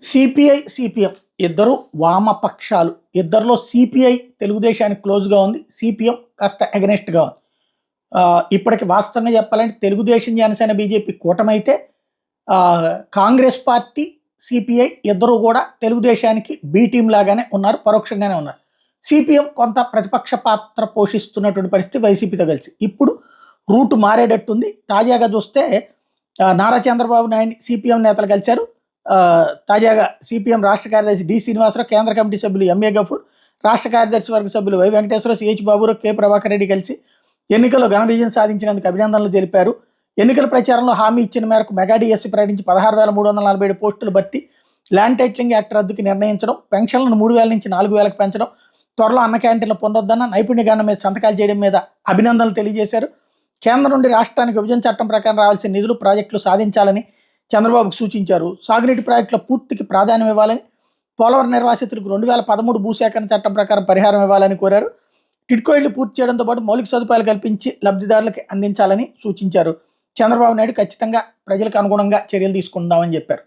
CPI, CPM ఇద్దరు వామపక్షాలు. ఇద్దరిలో సిపిఐ తెలుగుదేశానికి క్లోజ్‌గా ఉంది. సిపిఎం కాస్త అగెనిస్ట్‌గా ఉంది. ఇప్పటికి వాస్తవంగా చెప్పాలంటే తెలుగుదేశం, జనసేన, బీజేపీ కూటమైతే కాంగ్రెస్ పార్టీ, సిపిఐ ఇద్దరు కూడా తెలుగుదేశానికి బి టీమ్ లాగానే ఉన్నారు, పరోక్షంగానే ఉన్నారు. సిపిఎం కొంత ప్రతిపక్ష పాత్ర పోషిస్తున్నటువంటి పరిస్థితి వైసీపీతో కలిసి. ఇప్పుడు రూట్ మారేటట్టుంది. తాజాగా చూస్తే నారా చంద్రబాబు నాయుడు సిపిఎం నేతలు కలిశారు. తాజాగా సిపిఎం రాష్ట్ర కార్యదర్శి డి శ్రీనివాసరావు, కేంద్ర కమిటీ సభ్యులు ఎంఏ గఫూర్, రాష్ట్ర కార్యదర్శి వర్గ సభ్యులు Y Venkateswararao, CH Baburao, K Prabhakar Reddy కలిసి ఎన్నికల్లో ఘన విజయం సాధించినందుకు అభినందనలు తెలిపారు. ఎన్నికల ప్రచారంలో హామీ ఇచ్చిన మేరకు మెగా డిఎస్సీ ప్రకటించి 16,347 పోస్టులు భర్తీ, ల్యాండ్ టైటిలింగ్ యాక్ట్ రద్దుకి నిర్ణయించడం, పెన్షన్లను 3,000 నుంచి 4,000కు పెంచడం, త్వరలో అన్న క్యాంటీన్ల పునరుద్ధరణ, నైపుణ్య గణన మీద సంతకాలు చేయడం మీద అభినందనలు తెలియజేశారు. కేంద్రం నుండి రాష్ట్రానికి విభజన చట్టం ప్రకారం రావాల్సిన నిధులు, ప్రాజెక్టులు సాధించాలని చంద్రబాబుకు సూచించారు. సాగునీటి ప్రాజెక్టుల పూర్తికి ప్రాధాన్యం ఇవ్వాలని, పోలవరం నిర్వాసితులకు 2013 భూసేకరణ చట్టం ప్రకారం పరిహారం ఇవ్వాలని కోరారు. టిడ్కో ఇళ్లు పూర్తి చేయడంతో పాటు మౌలిక సదుపాయాలు కల్పించి లబ్ధిదారులకు అందించాలని సూచించారు. చంద్రబాబు నాయుడు ఖచ్చితంగా ప్రజలకు అనుగుణంగా చర్యలు తీసుకుందామని చెప్పారు.